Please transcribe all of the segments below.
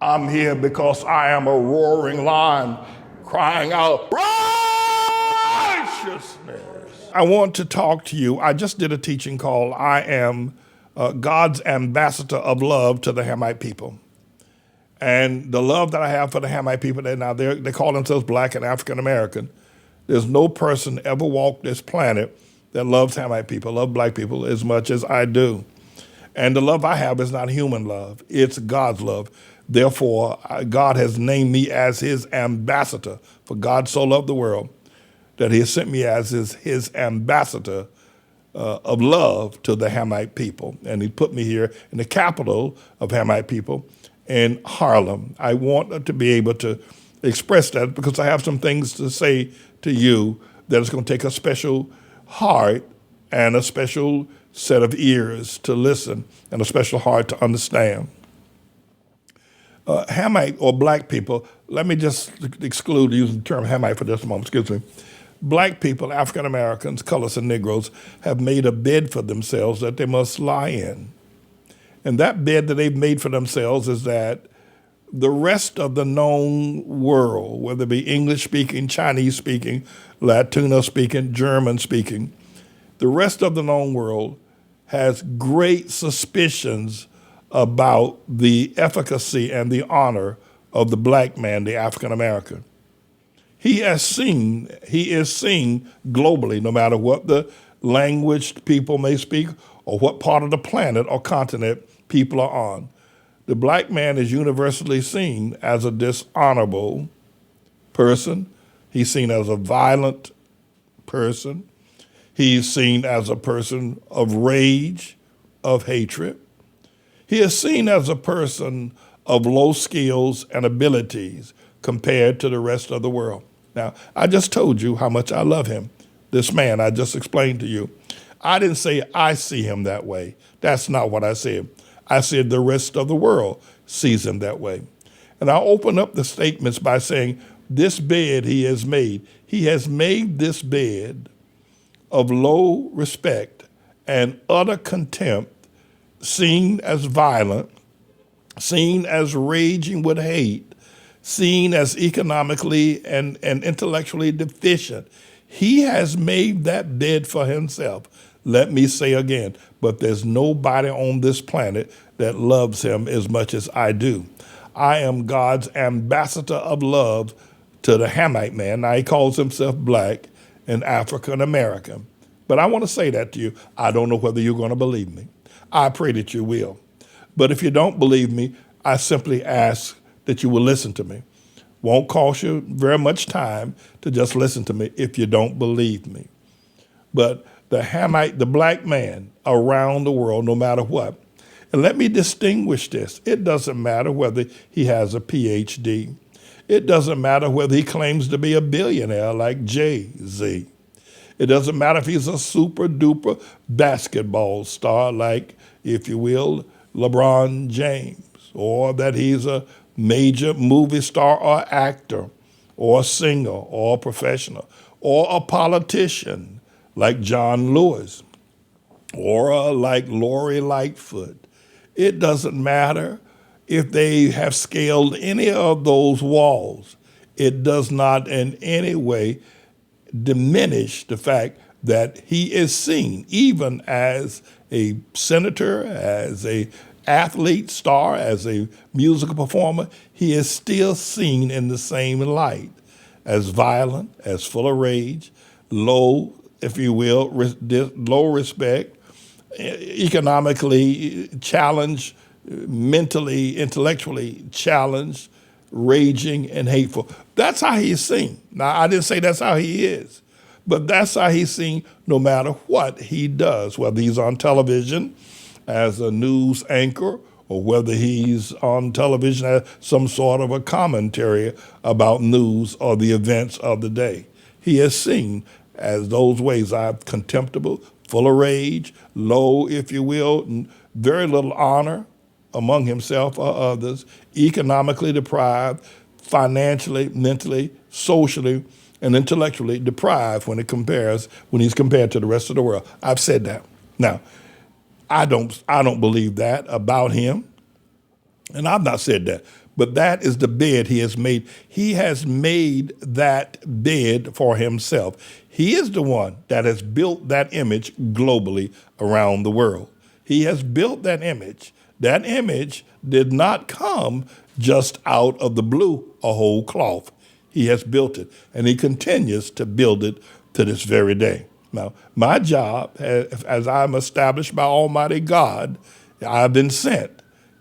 I'm here because I am a roaring lion crying out righteousness. I want to talk to you. I just did a teaching called I Am God's Ambassador of Love to the Hamite People. And the love that I have for the Hamite people, they call themselves Black and African American. There's no person ever walked this planet that loves Hamite people, love Black people as much as I do. And the love I have is not human love, it's God's love. Therefore, God has named me as his ambassador. For God so loved the world that he has sent me as his ambassador of love to the Hamite people. And he put me here in the capital of Hamite people in Harlem. I want to be able to express that because I have some things to say to you that is going to take a special heart and a special set of ears to listen and a special heart to understand. Hamite or Black people, let me just exclude using the term Hamite for just a moment, excuse me. Black people, African Americans, colors, and Negroes have made a bed for themselves that they must lie in. And that bed that they've made for themselves is that the rest of the known world, whether it be English speaking, Chinese speaking, Latino speaking, German speaking, the rest of the known world has great suspicions about the efficacy and the honor of the Black man, the African American. He is seen globally, no matter what the language people may speak or what part of the planet or continent people are on. The Black man is universally seen as a dishonorable person. He's seen as a violent person. He's seen as a person of rage, of hatred. He is seen as a person of low skills and abilities compared to the rest of the world. Now, I just told you how much I love him, this man I just explained to you. I didn't say I see him that way. That's not what I said. I said the rest of the world sees him that way. And I open up the statements by saying, this bed he has made this bed of low respect and utter contempt, seen as violent, seen as raging with hate, seen as economically and intellectually deficient. He has made that bed for himself. Let me say again, but there's nobody on this planet that loves him as much as I do. I am God's ambassador of love to the Hamite man. Now, he calls himself Black and African American. But I want to say that to you. I don't know whether you're going to believe me. I pray that you will. But if you don't believe me, I simply ask that you will listen to me. Won't cost you very much time to just listen to me if you don't believe me. But the Hamite, the Black man around the world, no matter what. And let me distinguish this. It doesn't matter whether he has a PhD. It doesn't matter whether he claims to be a billionaire like Jay-Z. It doesn't matter if he's a super duper basketball star like, if you will, LeBron James, or that he's a major movie star or actor, or a singer, or a professional, or a politician like John Lewis, or like Lori Lightfoot. It doesn't matter if they have scaled any of those walls. It does not in any way diminish the fact that he is seen, even as a senator, as a athlete star, as a musical performer, he is still seen in the same light as violent, as full of rage, low, if you will, low respect, economically challenged, mentally, intellectually challenged, raging and hateful. That's how he's seen. Now, I didn't say that's how he is, but that's how he's seen no matter what he does, whether he's on television as a news anchor or whether he's on television as some sort of a commentary about news or the events of the day. He is seen as those ways are contemptible, full of rage, low, if you will, very little honor among himself or others, economically deprived, financially, mentally, socially, and intellectually deprived when he's compared to the rest of the world. I've said that. Now, I don't believe that about him, and I've not said that. But that is the bed he has made. He has made that bed for himself. He is the one that has built that image globally around the world. He has built that image. That image did not come just out of the blue, a whole cloth. He has built it, and he continues to build it to this very day. Now, my job, as I'm established by Almighty God, I've been sent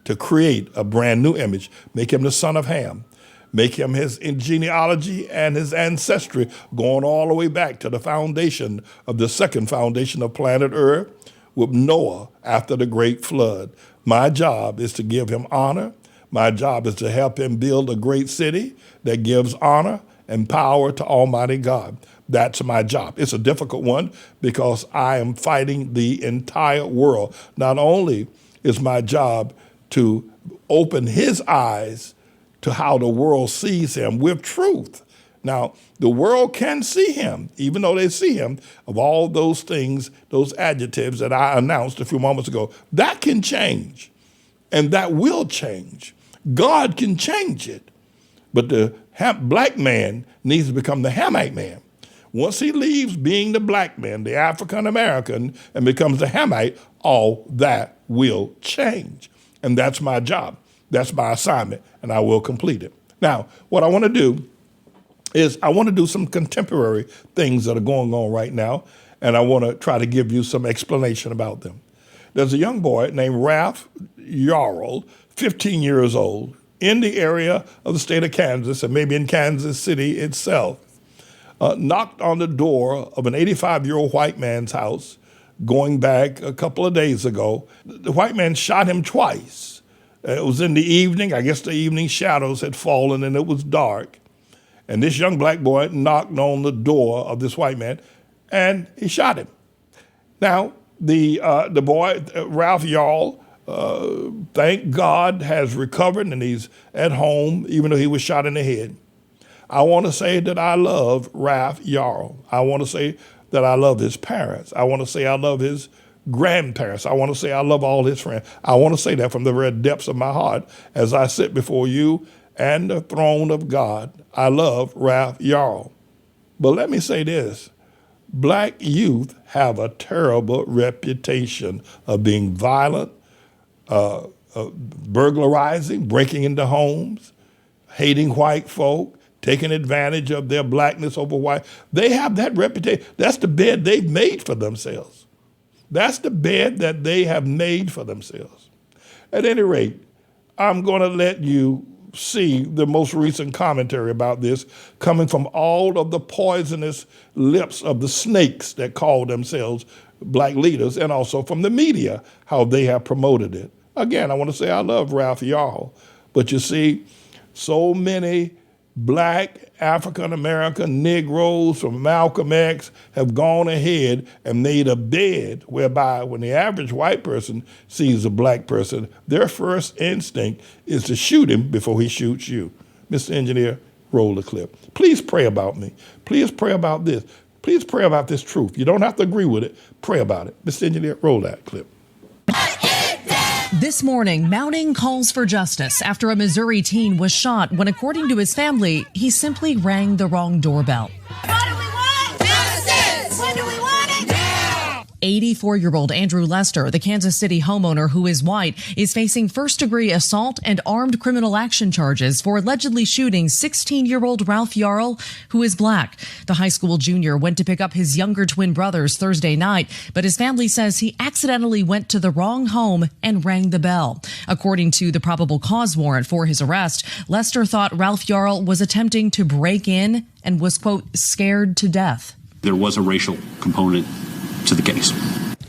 to create a brand new image, make him the son of Ham, make him his genealogy and his ancestry going all the way back to the foundation of the second foundation of planet Earth with Noah after the great flood. My job is to give him honor. My job is to help him build a great city that gives honor and power to Almighty God. That's my job. It's a difficult one because I am fighting the entire world. Not only is my job to open his eyes to how the world sees him with truth. Now, the world can see him, even though they see him, of all those things, those adjectives that I announced a few moments ago. That can change, and that will change. God can change it. But the black man needs to become the Hamite man. Once he leaves being the black man, the African-American, and becomes the Hamite, all that will change. And that's my job. That's my assignment, and I will complete it. Now, what I want to do is I want to do some contemporary things that are going on right now, and I want to try to give you some explanation about them. There's a young boy named Ralph Yarl, 15 years old, in the area of the state of Kansas, and maybe in Kansas City itself, knocked on the door of an 85-year-old white man's house going back a couple of days ago. The white man shot him twice. It was in the evening. I guess the evening shadows had fallen and it was dark. And this young black boy knocked on the door of this white man and he shot him. Now, the boy, Ralph Yarl, thank God, has recovered and he's at home, even though he was shot in the head. I want to say that I love Ralph Yarl. I want to say that I love his parents. I want to say I love his grandparents. I want to say I love all his friends. I want to say that from the very depths of my heart as I sit before you and the throne of God. I love Ralph Yarl. But let me say this. Black youth have a terrible reputation of being violent, burglarizing, breaking into homes, hating white folk, taking advantage of their blackness over white. They have that reputation. That's the bed they've made for themselves. That's the bed that they have made for themselves. At any rate, I'm going to let you see the most recent commentary about this coming from all of the poisonous lips of the snakes that call themselves black leaders, and also from the media, how they have promoted it. Again, I want to say I love Ralph Yarl, but you see, so many black African-American Negroes from Malcolm X have gone ahead and made a bed whereby when the average white person sees a black person, their first instinct is to shoot him before he shoots you. Mr. Engineer, roll the clip. Please pray about me. Please pray about this. Please pray about this truth. You don't have to agree with it. Pray about it. Mr. Engineer, roll that clip. This morning, mounting calls for justice after a Missouri teen was shot when, according to his family, he simply rang the wrong doorbell. What do we want? Justice! When do we want it? Now! 84-year-old Andrew Lester, the Kansas City homeowner who is white, is facing first-degree assault and armed criminal action charges for allegedly shooting 16-year-old Ralph Yarl, who is black. The high school junior went to pick up his younger twin brothers Thursday night, but his family says he accidentally went to the wrong home and rang the bell. According to the probable cause warrant for his arrest, Lester thought Ralph Yarl was attempting to break in and was, quote, scared to death. There was a racial component to the case.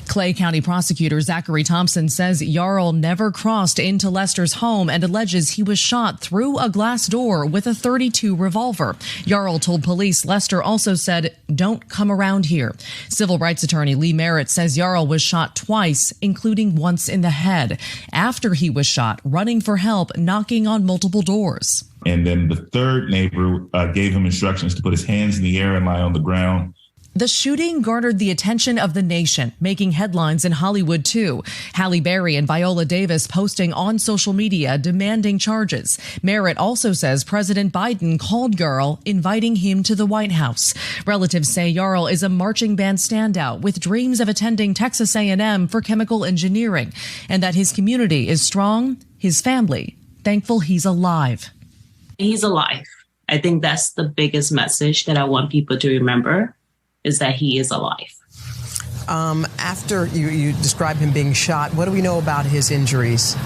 Clay County prosecutor Zachary Thompson says Yarl never crossed into Lester's home and alleges he was shot through a glass door with a .32 revolver. Yarl told police Lester also said, "Don't come around here." Civil rights attorney Lee Merritt says Yarl was shot twice, including once in the head. After he was shot, running for help, knocking on multiple doors. And then the third neighbor gave him instructions to put his hands in the air and lie on the ground. The shooting garnered the attention of the nation, making headlines in Hollywood, too. Halle Berry and Viola Davis posting on social media demanding charges. Merritt also says President Biden called Yarl, inviting him to the White House. Relatives say Yarl is a marching band standout with dreams of attending Texas A&M for chemical engineering, and that his community is strong, his family thankful he's alive. He's alive. I think that's the biggest message that I want people to remember, is that he is alive. After you describe him being shot, what do we know about his injuries?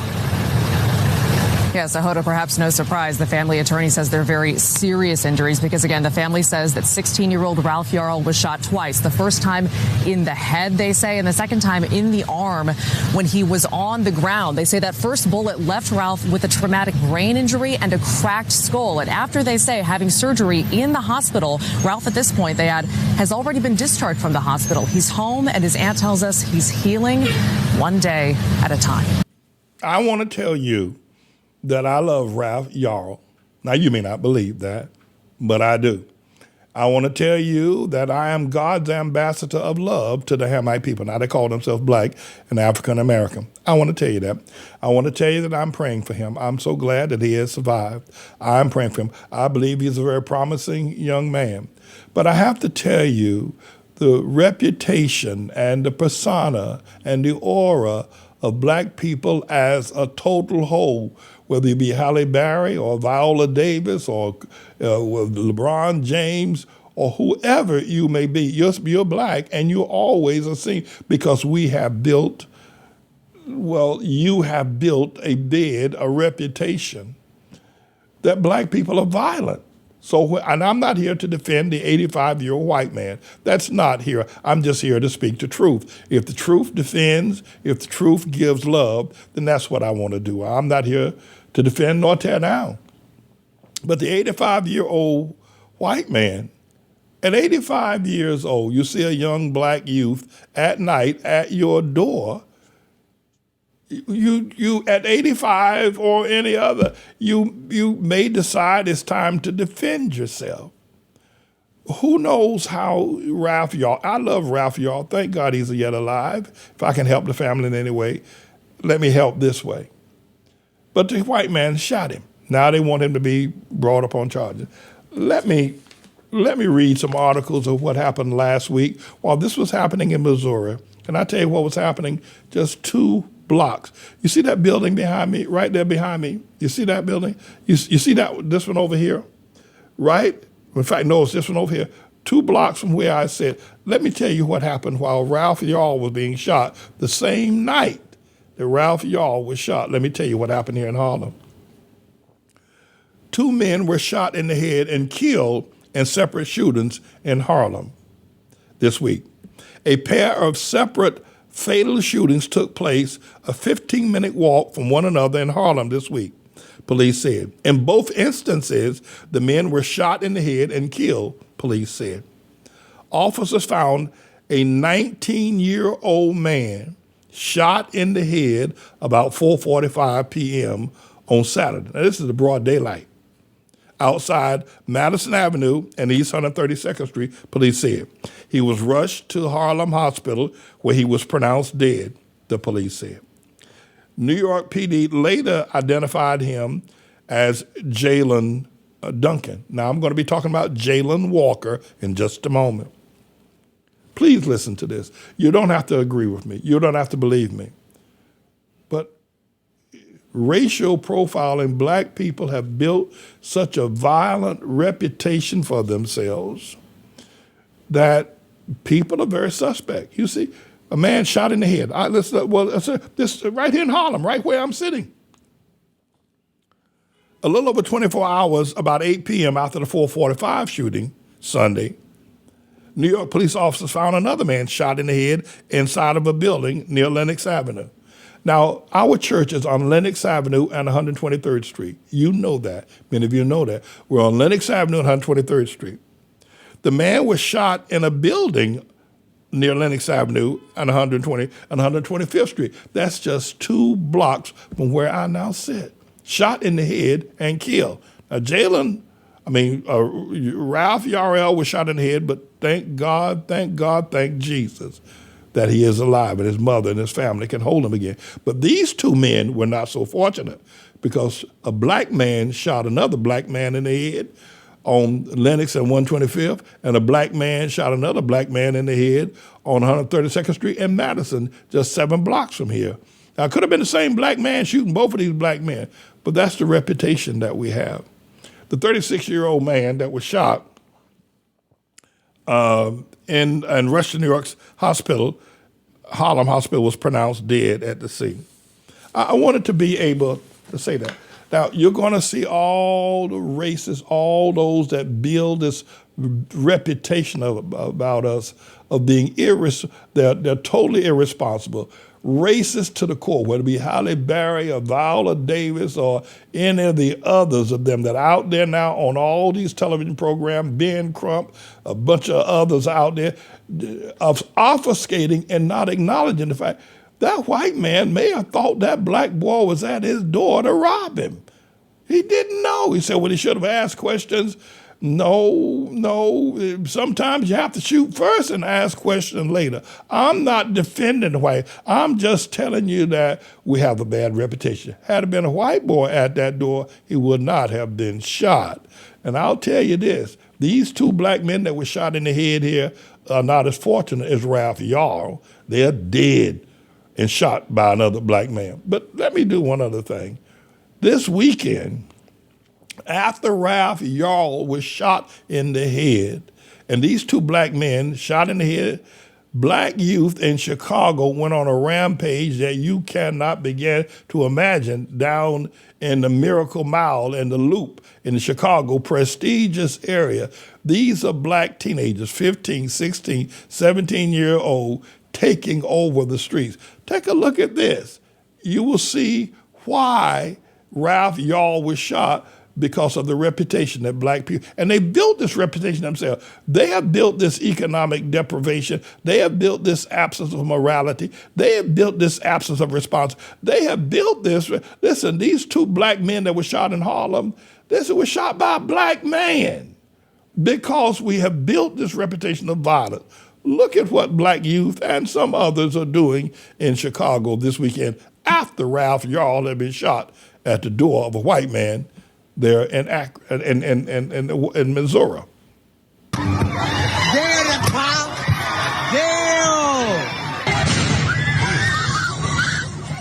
Yes, Hoda, perhaps no surprise. The family attorney says they're very serious injuries because, again, the family says that 16-year-old Ralph Yarl was shot twice. The first time in the head, they say, and the second time in the arm when he was on the ground. They say that first bullet left Ralph with a traumatic brain injury and a cracked skull. And after, they say, having surgery in the hospital, Ralph, at this point, they add, has already been discharged from the hospital. He's home, and his aunt tells us he's healing one day at a time. I want to tell you that I love Ralph Yarl. Now, you may not believe that, but I do. I want to tell you that I am God's ambassador of love to the Hamite people. Now, they call themselves Black and African American. I want to tell you that. I want to tell you that I'm praying for him. I'm so glad that he has survived. I'm praying for him. I believe he's a very promising young man. But I have to tell you, the reputation and the persona and the aura of Black people as a total whole, whether it be Halle Berry or Viola Davis or LeBron James or whoever you may be, you're Black and you're always a seen because we have built, you have built a reputation that Black people are violent. So, and I'm not here to defend the 85-year-old white man. That's not here. I'm just here to speak the truth. If the truth defends, if the truth gives love, then that's what I want to do. I'm not here to defend nor tear down. But the 85-year-old white man, at 85 years old, you see a young Black youth at night at your door. You at 85 or any other, you may decide it's time to defend yourself. Who knows how Ralph Yarl, I love Ralph Yarl, thank God he's yet alive. If I can help the family in any way, let me help this way. But the white man shot him. Now they want him to be brought up on charges. Let me read some articles of what happened last week while this was happening in Missouri. Can I tell you what was happening? Just 2 blocks. You see that building behind me, right there behind me? You see that building? You see this one over here, right? In fact, no, it's this one over here. 2 blocks from where I said, let me tell you what happened while Ralph Yarl was being shot. The same night that Ralph Yarl was shot, let me tell you what happened here in Harlem. 2 men were shot in the head and killed in separate shootings in Harlem this week. A pair of separate fatal shootings took place a 15-minute walk from one another in Harlem this week, police said. In both instances, the men were shot in the head and killed, police said. Officers found a 19-year-old man shot in the head about 4:45 p.m. on Saturday. Now, this is the broad daylight. Outside Madison Avenue and East 132nd Street, police said. He was rushed to Harlem Hospital where he was pronounced dead, the police said. New York PD later identified him as Jalen Duncan. Now, I'm going to be talking about Jalen Walker in just a moment. Please listen to this. You don't have to agree with me. You don't have to believe me. But racial profiling, Black people have built such a violent reputation for themselves that people are very suspect. You see, a man shot in the head. This right here in Harlem, right where I'm sitting. A little over 24 hours, about 8 p.m. after the 4:45 shooting Sunday, New York police officers found another man shot in the head inside of a building near Lenox Avenue. Now, our church is on Lenox Avenue and 123rd Street. You know that. Many of you know that. We're on Lenox Avenue and 123rd Street. The man was shot in a building near Lenox Avenue and 125th Street. That's just 2 blocks from where I now sit. Shot in the head and killed. Now, Jalen I mean, Ralph Yarl was shot in the head, but thank God, thank Jesus that he is alive and his mother and his family can hold him again. But these two men were not so fortunate because a black man shot another black man in the head on Lenox and 125th, and a black man shot another black man in the head on 132nd Street in Madison, just 7 blocks from here. Now, it could have been the same black man shooting both of these black men, but that's the reputation that we have. The 36-year-old man that was shot in Rushden, New York's hospital, Harlem Hospital, was pronounced dead at the scene. I wanted to be able to say that. Now, you're going to see all the racists, all those that build this reputation about us of being they're totally irresponsible. Racist to the core, whether it be Halle Berry or Viola Davis or any of the others of them that are out there now on all these television programs, Ben Crump, a bunch of others out there, of obfuscating and not acknowledging the fact that white man may have thought that black boy was at his door to rob him. He didn't know. He said, well, he should have asked questions. No. Sometimes you have to shoot first and ask questions later. I'm not defending white. I'm just telling you that we have a bad reputation. Had it been a white boy at that door, he would not have been shot. And I'll tell you this, these 2 black men that were shot in the head here are not as fortunate as Ralph Yarl. They're dead and shot by another black man. But let me do one other thing. This weekend, after Ralph Yarl was shot in the head, and these 2 black men shot in the head, black youth in Chicago went on a rampage that you cannot begin to imagine down in the Miracle Mile and the Loop in the Chicago prestigious area. These are black teenagers, 15, 16, 17-year-old, taking over the streets. Take a look at this. You will see why Ralph Yarl was shot, because of the reputation that black people, and they built this reputation themselves. They have built this economic deprivation. They have built this absence of morality. They have built this absence of response. They have built this. Listen, these 2 black men that were shot in Harlem, this was shot by a black man because we have built this reputation of violence. Look at what black youth and some others are doing in Chicago this weekend after Ralph Yarl had been shot at the door of a white man there in Missouri.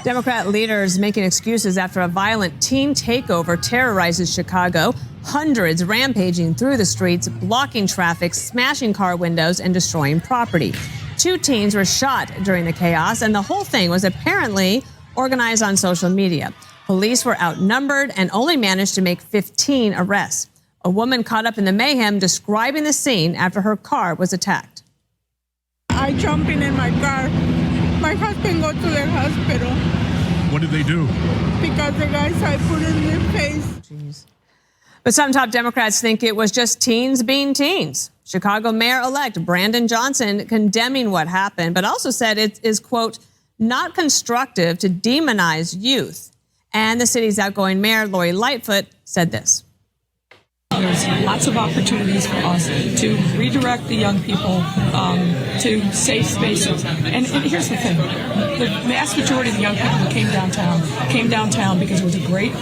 Democrat leaders making excuses after a violent teen takeover terrorizes Chicago. Hundreds rampaging through the streets, blocking traffic, smashing car windows, and destroying property. 2 teens were shot during the chaos, and the whole thing was apparently organized on social media. Police were outnumbered and only managed to make 15 arrests. A woman caught up in the mayhem describing the scene after her car was attacked. I jumped in my car. My husband go to the hospital. What did they do? Because the guys I put in their face. Jeez. But some top Democrats think it was just teens being teens. Chicago Mayor-elect Brandon Johnson condemning what happened, but also said it is, quote, not constructive to demonize youth. And the city's outgoing mayor, Lori Lightfoot, said this. There's lots of opportunities for us to redirect the young people to safe spaces. And here's the thing. The vast majority of the young people who came downtown because it was a great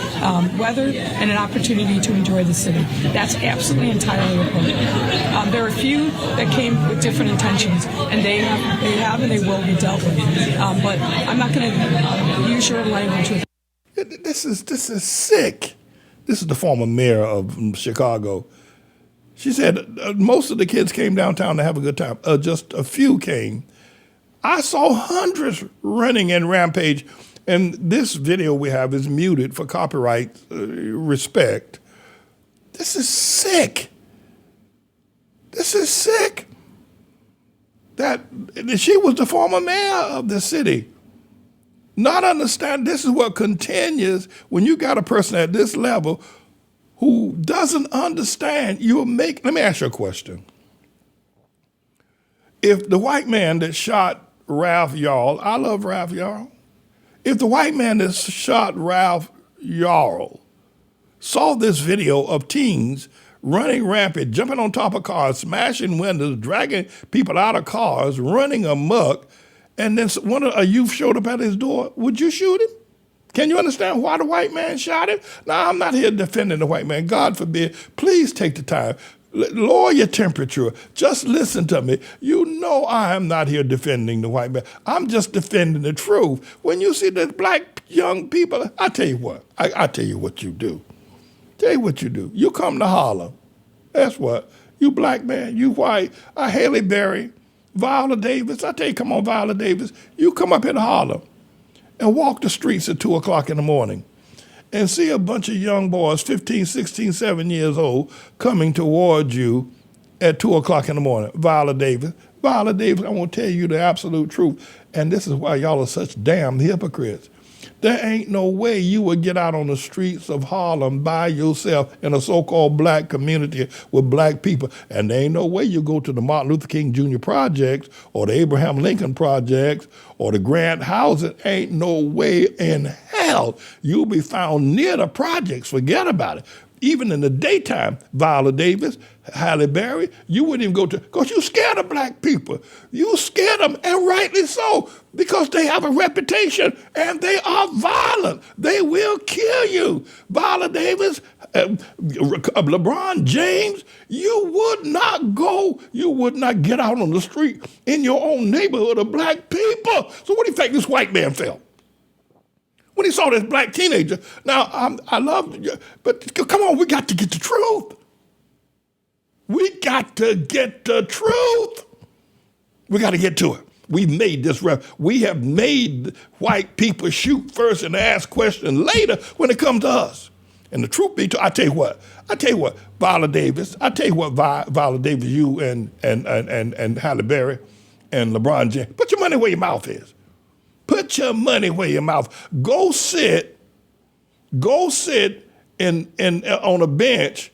weather and an opportunity to enjoy the city. That's absolutely entirely appropriate. There are a few that came with different intentions, and they have and they will be dealt with. But I'm not going to use your language with. This is sick. This is the former mayor of Chicago. She said most of the kids came downtown to have a good time. Just a few came. I saw hundreds running in rampage, and this video we have is muted for copyright respect. This is sick. This is sick. That she was the former mayor of the city. Not understand this is what continues when you got a person at this level who doesn't understand. Let me ask you a question. If the white man that shot Ralph Yarl, I love Ralph Yarl. If the white man that shot Ralph Yarl saw this video of teens running rampant, jumping on top of cars, smashing windows, dragging people out of cars, running amok, and then a youth showed up at his door, would you shoot him? Can you understand why the white man shot him? Now, I'm not here defending the white man. God forbid. Please take the time. Lower your temperature. Just listen to me. You know I am not here defending the white man. I'm just defending the truth. When you see the black young people, I tell you what. I tell you what you do. Tell you what you do. You come to Harlem. That's what. You black man, you white, Haley Berry, Viola Davis. I tell you, come on, Viola Davis. You come up in Harlem and walk the streets at 2 o'clock in the morning and see a bunch of young boys, 15, 16, 7 years old, coming towards you at 2 o'clock in the morning. Viola Davis, I want to tell you the absolute truth, and this is why y'all are such damn hypocrites. There ain't no way you would get out on the streets of Harlem by yourself in a so-called black community with black people. And there ain't no way you go to the Martin Luther King Jr. projects or the Abraham Lincoln projects or the Grant houses. Ain't no way in hell you'll be found near the projects. Forget about it. Even in the daytime, Viola Davis, Halle Berry, you wouldn't even go to, because you scared of black people. You scared them, and rightly so, because they have a reputation and they are violent. They will kill you. Viola Davis, LeBron James, you would not get out on the street in your own neighborhood of black people. So what do you think this white man felt when he saw this black teenager? Now, I love you, but come on, we got to get the truth. We got to get the truth. We got to get to it. We made this we have made white people shoot first and ask questions later when it comes to us. And the truth be told, I tell you what, Viola Davis, Viola Davis, you and Halle Berry and LeBron James, put your money where your mouth is. Put your money where your mouth. Go sit on a bench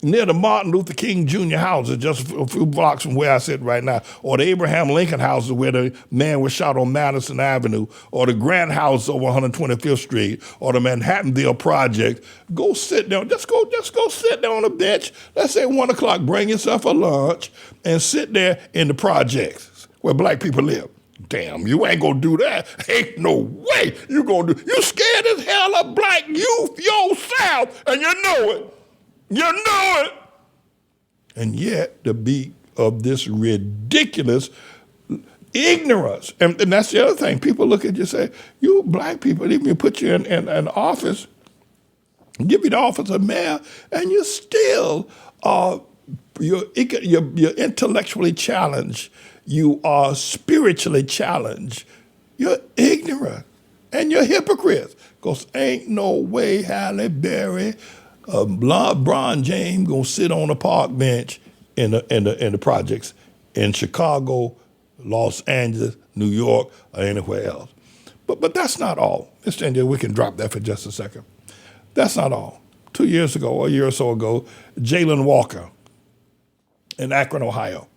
near the Martin Luther King Jr. houses, just a few blocks from where I sit right now, or the Abraham Lincoln houses where the man was shot on Madison Avenue, or the Grant House over 125th Street, or the Manhattanville Project. Go sit down. Just go sit down on a bench. Let's say 1 o'clock. Bring yourself a lunch and sit there in the projects where black people live. Damn, you ain't gonna do that. Ain't no way you gonna do. You scared as hell of black youth yourself, and you know it. You know it. And yet, the beat of this ridiculous ignorance, and that's the other thing. People look at you and say, you black people, even put you in an office, give you the office of mayor, and you still you're intellectually challenged. You are spiritually challenged. You're ignorant, and you're hypocrites. Because ain't no way Halle Berry, LeBron James gonna sit on a park bench in the projects in Chicago, Los Angeles, New York, or anywhere else. But that's not all. Mr. India, we can drop that for just a second. That's not all. 2 years ago, or a year or so ago, Jalen Walker in Akron, Ohio,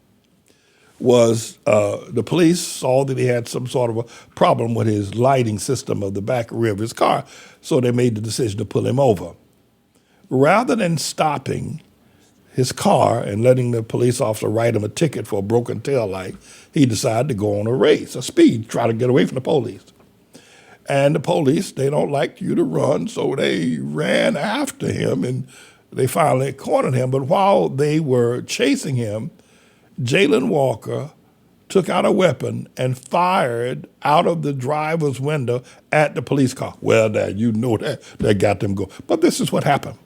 was the police saw that he had some sort of a problem with his lighting system of the back rear of his car, so they made the decision to pull him over. Rather than stopping his car and letting the police officer write him a ticket for a broken taillight, he decided to go on a race, a speed, try to get away from the police. And the police, they don't like you to run, so they ran after him, and they finally cornered him. But while they were chasing him, Jalen Walker took out a weapon and fired out of the driver's window at the police car. Well, Dad, you know that got them going. But this is what happened.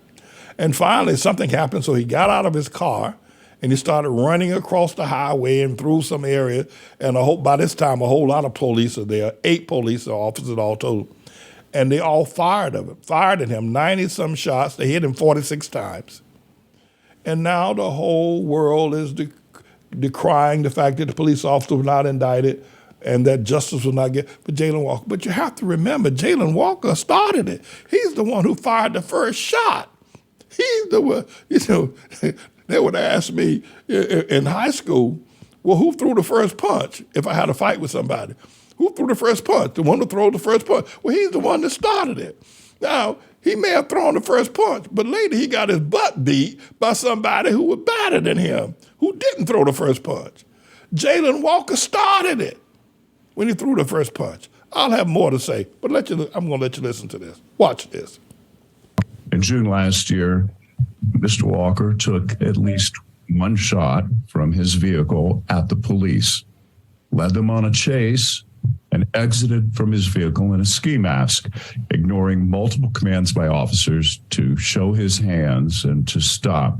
And finally, something happened, so he got out of his car and he started running across the highway and through some area. And by this time, a whole lot of police are there, 8 police officers all told. And they all fired at him, 90-some shots. They hit him 46 times. And now the whole world is decrying the fact that the police officer was not indicted and that justice was not given for Jalen Walker. But you have to remember, Jalen Walker started it. He's the one who fired the first shot. He's the one, they would ask me in high school, well, who threw the first punch if I had a fight with somebody? Who threw the first punch? The one who threw the first punch. Well, he's the one that started it. Now, He may have thrown the first punch, but later he got his butt beat by somebody who was better than him, who didn't throw the first punch. Jalen Walker started it when he threw the first punch. I'll have more to say, but I'm going to let you listen to this. Watch this. In June last year, Mr. Walker took at least one shot from his vehicle at the police, led them on a chase, and exited from his vehicle in a ski mask, ignoring multiple commands by officers to show his hands and to stop.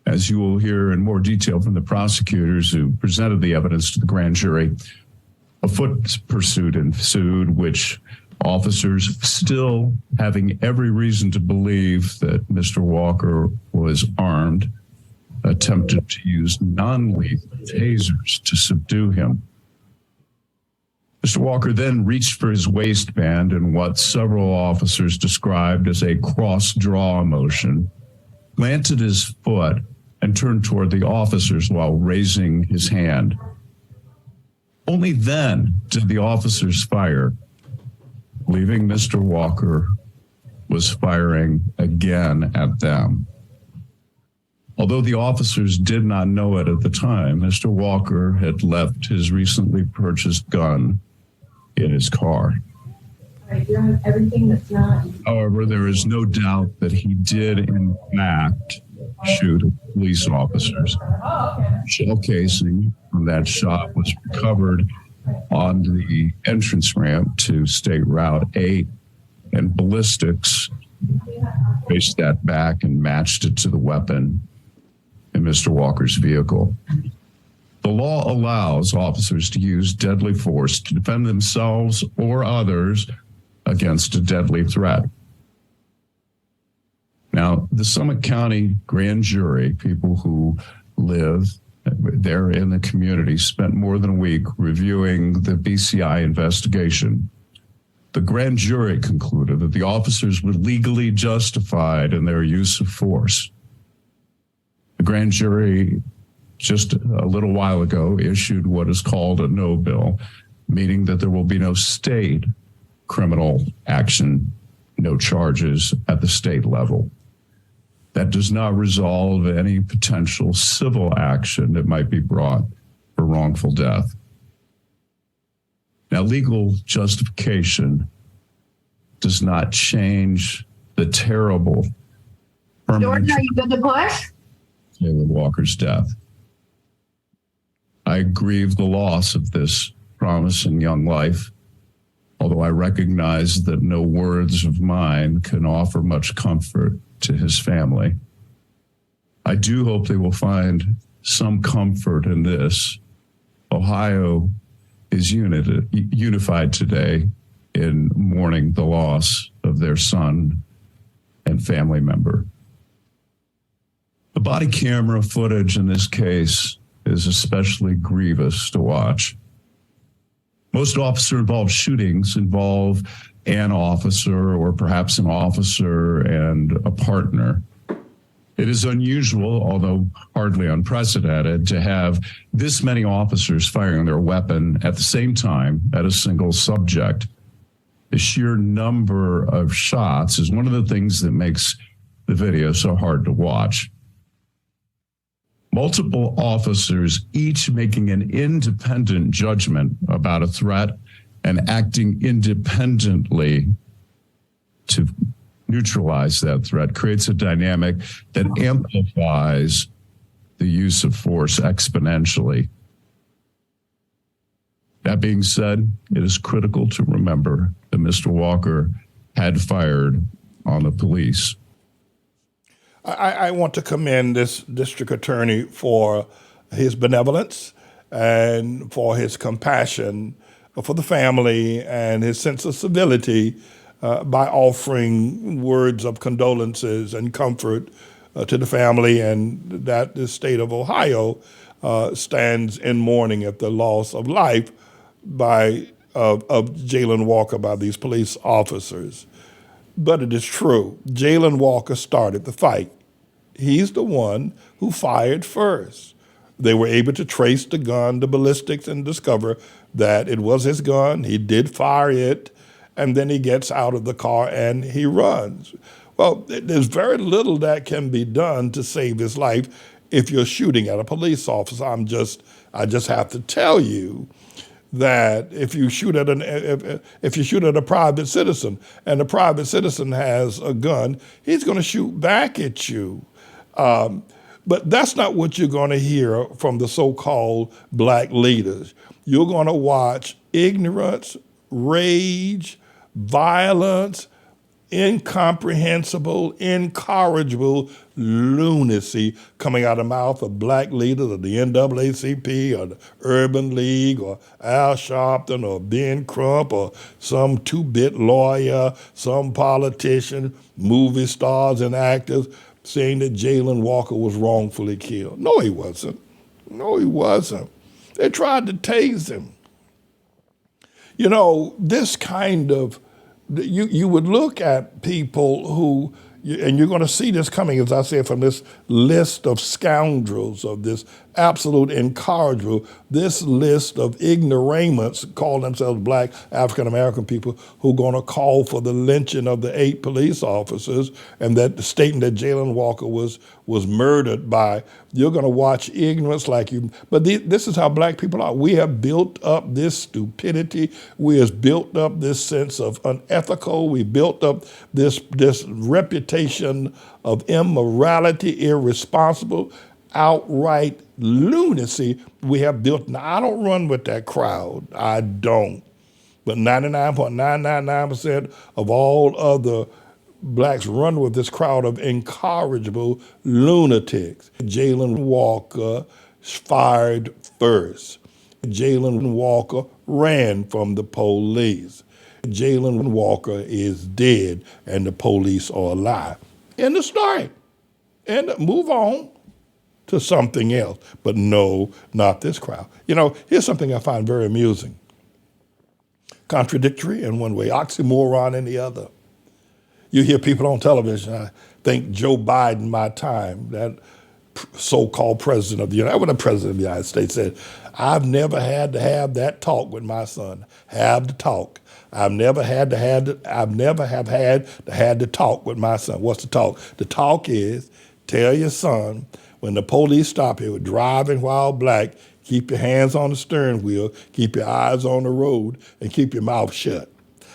As you will hear in more detail from the prosecutors who presented the evidence to the grand jury, a foot pursuit ensued, which officers, still having every reason to believe that Mr. Walker was armed, attempted to use non-lethal tasers to subdue him. Mr. Walker then reached for his waistband in what several officers described as a cross-draw motion, planted his foot, and turned toward the officers while raising his hand. Only then did the officers fire, believing Mr. Walker was firing again at them. Although the officers did not know it at the time, Mr. Walker had left his recently purchased gun in his car. Everything that's not. However, there is no doubt that he did, in fact, shoot at police officers. Shell casing from that shot was recovered on the entrance ramp to State Route 8, and ballistics traced that back and matched it to the weapon in Mr. Walker's vehicle. The law allows officers to use deadly force to defend themselves or others against a deadly threat. Now, the Summit County grand jury, people who live there in the community, spent more than a week reviewing the BCI investigation. The grand jury concluded that the officers were legally justified in their use of force. The grand jury, just a little while ago, issued what is called a no bill, meaning that there will be no state criminal action, no charges at the state level. That does not resolve any potential civil action that might be brought for wrongful death. Now, legal justification does not change the terrible Jordan, are you good to push? Jalen Walker's death. I grieve the loss of this promising young life, although I recognize that no words of mine can offer much comfort to his family. I do hope they will find some comfort in this. Ohio is unified today in mourning the loss of their son and family member. The body camera footage in this case is especially grievous to watch. Most officer-involved shootings involve an officer or perhaps an officer and a partner. It is unusual, although hardly unprecedented, to have this many officers firing their weapon at the same time at a single subject. The sheer number of shots is one of the things that makes the video so hard to watch. Multiple officers, each making an independent judgment about a threat and acting independently to neutralize that threat, creates a dynamic that amplifies the use of force exponentially. That being said, it is critical to remember that Mr. Walker had fired on the police. I want to commend this district attorney for his benevolence and for his compassion for the family and his sense of civility by offering words of condolences and comfort to the family, and that the state of Ohio stands in mourning at the loss of life of Jalen Walker by these police officers. But it is true, Jalen Walker started the fight. He's the one who fired first. They were able to trace the gun, the ballistics, and discover that it was his gun. He did fire it, and then he gets out of the car and he runs. Well, there's very little that can be done to save his life if you're shooting at a police officer. I just have to tell you that if you shoot at a private citizen and the private citizen has a gun, he's going to shoot back at you. But that's not what you're going to hear from the so-called black leaders. You're going to watch ignorance, rage, violence, incomprehensible, incorrigible lunacy coming out of the mouth of black leaders of the NAACP or the Urban League or Al Sharpton or Ben Crump or some two-bit lawyer, some politician, movie stars and actors saying that Jalen Walker was wrongfully killed. No, he wasn't. No, he wasn't. They tried to tase him. You know, this kind of, you would look at people who, and you're going to see this coming, as I said, from this list of scoundrels, of this absolute incorrigible, this list of ignoramuses, call themselves black African-American people, who are going to call for the lynching of the 8 police officers and that stating that Jalen Walker was murdered by. You're going to watch ignorance like you. But this is how black people are. We have built up this stupidity. We have built up this sense of unethical. We built up this reputation of immorality, irresponsible, outright lunacy we have built. Now, I don't run with that crowd. I don't. But 99.999% of all other blacks run with this crowd of incorrigible lunatics. Jalen Walker fired first. Jalen Walker ran from the police. Jalen Walker is dead and the police are alive. End of story. And move on to something else. But no, not this crowd. You know, here's something I find very amusing. Contradictory in one way, oxymoron in the other. You hear people on television, I think Joe Biden, my time, that so-called president of the United States said, I've never had to have that talk with my son. Have the talk. I've never had to had the talk with my son. What's the talk? The talk is, tell your son, when the police stop you driving while black, keep your hands on the steering wheel, keep your eyes on the road, and keep your mouth shut.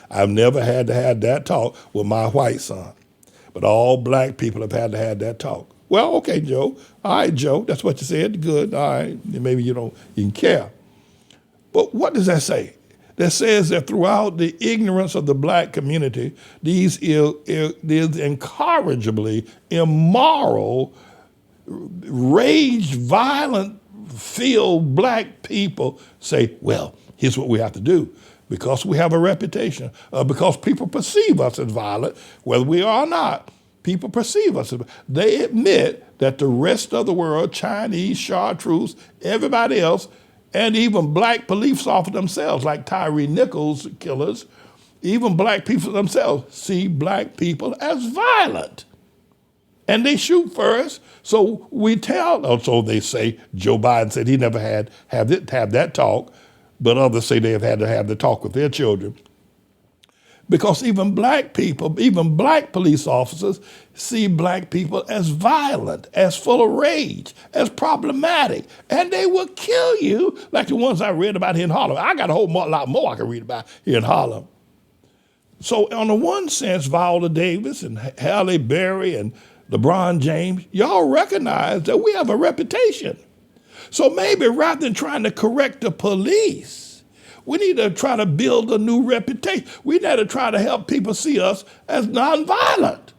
I've never had to have that talk with my white son. But all black people have had to have that talk. Well, okay, Joe. All right, Joe, that's what you said. Good. All right. Maybe you can care. But what does that say? That says that throughout the ignorance of the black community, these incorrigibly immoral, rage, violent, filled black people say, well, here's what we have to do. Because we have a reputation, because people perceive us as violent, whether we are or not, people perceive us as violent. They admit that the rest of the world, Chinese, chartreuse, everybody else, and even black police officers themselves, like Tyree Nichols killers, even black people themselves see black people as violent. And they shoot first. So so they say, Joe Biden said he never had have that talk, but others say they have had to have the talk with their children. Because even black people, even black police officers see black people as violent, as full of rage, as problematic, and they will kill you like the ones I read about here in Harlem. I got a whole lot more I can read about here in Harlem. So on the one sense, Viola Davis and Halle Berry and LeBron James, y'all recognize that we have a reputation. So maybe rather than trying to correct the police, we need to try to build a new reputation. We need to try to help people see us as nonviolent.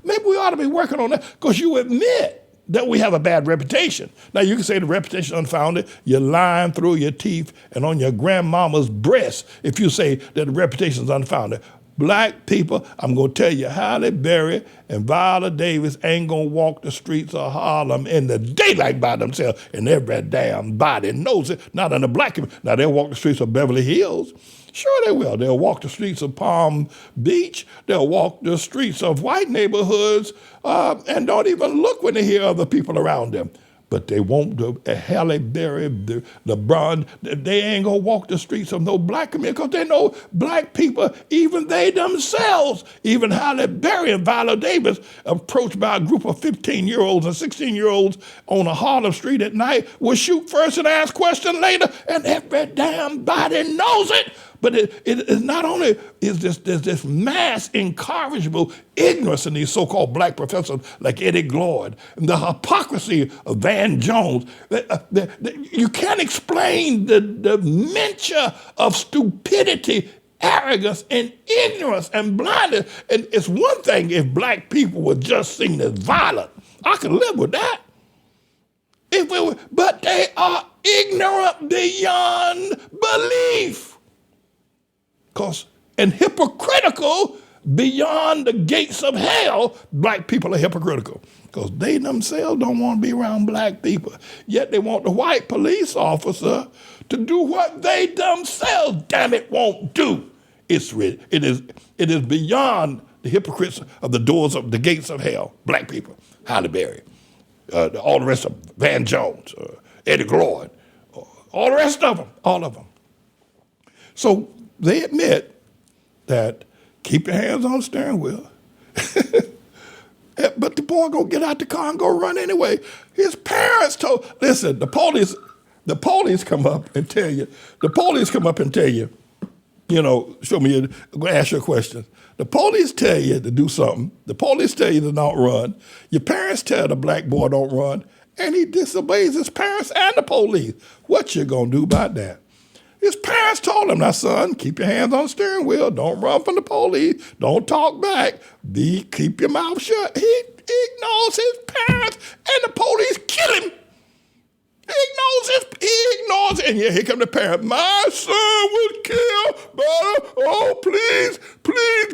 Maybe we ought to be working on that, because you admit that we have a bad reputation. Now, you can say the reputation is unfounded. You're lying through your teeth and on your grandmama's breast if you say that the reputation is unfounded. Black people, I'm going to tell you, Halle Berry and Viola Davis ain't going to walk the streets of Harlem in the daylight by themselves, and every damn body knows it. Not in the black community. Now, they'll walk the streets of Beverly Hills. Sure they will. They'll walk the streets of Palm Beach. They'll walk the streets of white neighborhoods and don't even look when they hear other people around them. But they want the Halle Berry, the LeBron. They ain't gonna walk the streets of no black community because they know black people, even they themselves, even Halle Berry and Viola Davis, approached by a group of 15-year-olds and 16-year-olds on a Harlem street at night, will shoot first and ask questions later, and every damn body knows it. But it is not only is there's this mass incorrigible ignorance in these so-called black professors like Eddie Gloyd, and the hypocrisy of Van Jones. You can't explain the dementia of stupidity, arrogance, and ignorance and blindness. And it's one thing if black people were just seen as violent. I could live with that. But they are ignorant beyond belief. And hypocritical beyond the gates of hell. Black people are hypocritical because they themselves don't want to be around black people. Yet they want the white police officer to do what they themselves, damn it, won't do. It is beyond the hypocrites of the doors of the gates of hell. Black people, Halle Berry, all the rest of them, Van Jones, Eddie Gloyd, all the rest of them, all of them. So they admit that keep your hands on the steering wheel. But the boy gonna get out the car and go run anyway. His parents listen, the police come up and tell you, show me, ask you a question. The police tell you to do something. The police tell you to not run. Your parents tell the black boy don't run, and he disobeys his parents and the police. What you gonna do about that? His parents told him, now, son, keep your hands on the steering wheel. Don't run from the police. Don't talk back. Keep your mouth shut. He ignores his parents, and the police kill him. He ignores it. And here come the parent. My son was killed, brother. Oh, please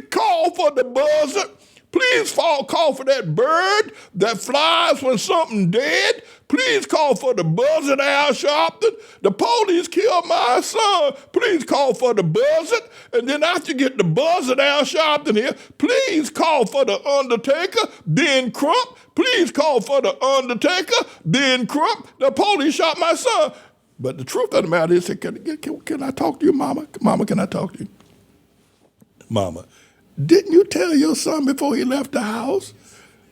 call for the buzzer. Please call for that bird that flies when something dead. Please call for the buzzard, Al Sharpton. The police killed my son. Please call for the buzzard. And then after you get the buzzard, Al Sharpton here, please call for the undertaker, Ben Crump. Please call for the undertaker, Ben Crump. The police shot my son. But the truth of the matter is, can I talk to you, Mama? Mama, can I talk to you? Mama, didn't you tell your son before he left the house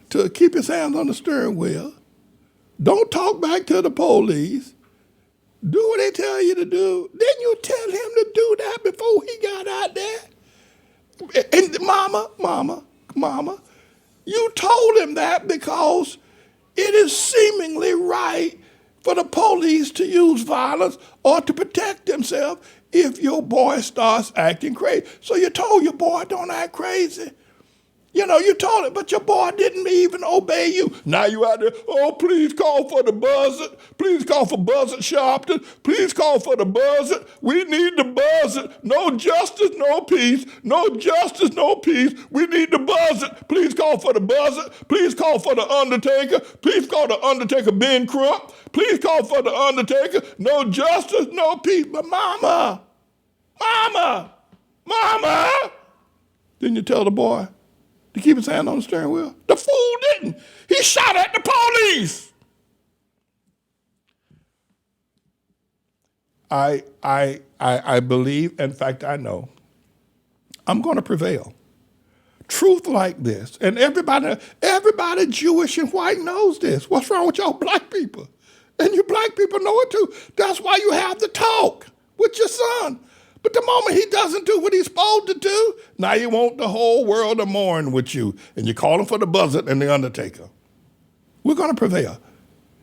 to keep his hands on the steering wheel? Don't talk back to the police. Do what they tell you to do. Didn't you tell him to do that before he got out there? And Mama, you told him that because it is seemingly right for the police to use violence or to protect themselves if your boy starts acting crazy. So you told your boy, don't act crazy. You told him, but your boy didn't even obey you. Now you out there, oh, please call for the buzzard. Please call for Buzzard Sharpton. Please call for the buzzard. We need the buzzard. No justice, no peace. No justice, no peace. We need the buzzard. Please call for the buzzard. Please call for the undertaker. Please call the undertaker Ben Crump. Please call for the undertaker. No justice, no peace. But Mama, didn't you tell the boy to keep his hand on the steering wheel? The fool didn't. He shot at the police. I believe, in fact, I know, I'm going to prevail. Truth like this, and everybody Jewish and white knows this. What's wrong with y'all black people? And you black people know it too. That's why you have to talk with your son. But the moment he doesn't do what he's supposed to do, now you want the whole world to mourn with you, and you're calling for the buzzard and the undertaker. We're going to prevail.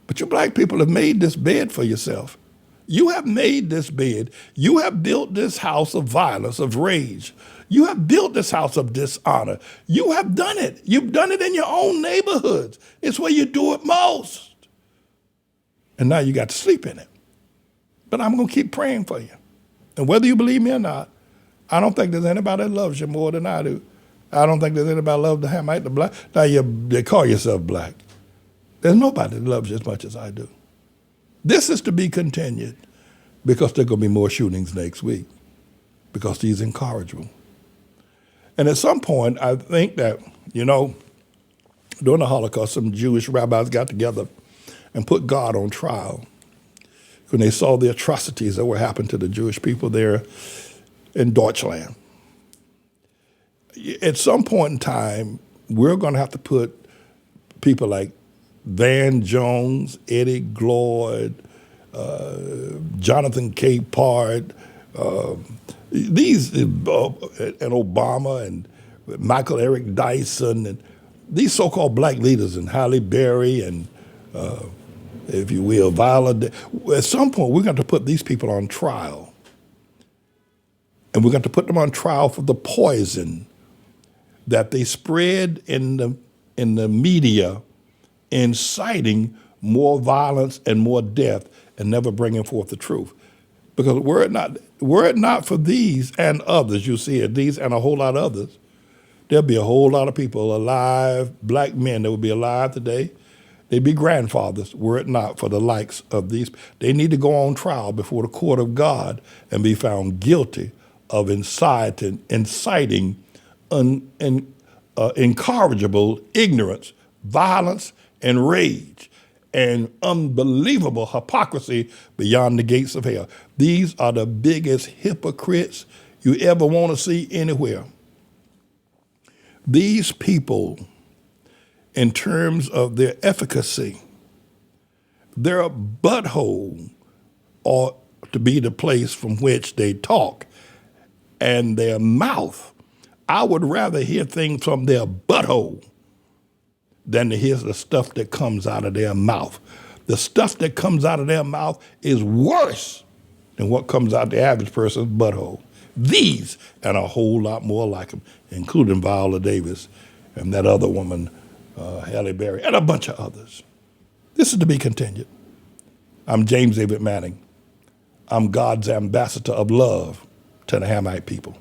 But you black people have made this bed for yourself. You have made this bed. You have built this house of violence, of rage. You have built this house of dishonor. You have done it. You've done it in your own neighborhoods. It's where you do it most. And now you got to sleep in it. But I'm going to keep praying for you. And whether you believe me or not, I don't think there's anybody that loves you more than I do. I don't think there's anybody that loves the Hamite, the black. Now, they call yourself black. There's nobody that loves you as much as I do. This is to be continued because there are going to be more shootings next week because he's incorrigible. And at some point, I think that, during the Holocaust, some Jewish rabbis got together and put God on trial when they saw the atrocities that were happening to the Jewish people there in Deutschland. At some point in time, we're going to have to put people like Van Jones, Eddie Gloyd, Jonathan Capehart, and Obama and Michael Eric Dyson and these so-called black leaders and Halle Berry and, if you will, Viola. At some point, we're going to put these people on trial. And we're going to put them on trial for the poison that they spread in the media, inciting more violence and more death and never bringing forth the truth. Because were it not for these and others, you see it, these and a whole lot of others, there'll be a whole lot of people alive, black men that would be alive today. They'd be grandfathers were it not for the likes of these. They need to go on trial before the court of God and be found guilty of inciting incorrigible ignorance, violence, and rage, and unbelievable hypocrisy beyond the gates of hell. These are the biggest hypocrites you ever want to see anywhere. These people, in terms of their efficacy, their butthole ought to be the place from which they talk, and their mouth. I would rather hear things from their butthole than to hear the stuff that comes out of their mouth. The stuff that comes out of their mouth is worse than what comes out the average person's butthole. These and a whole lot more like them, including Viola Davis and that other woman, Halle Berry, and a bunch of others. This is to be continued. I'm James David Manning. I'm God's ambassador of love to the Hamite people.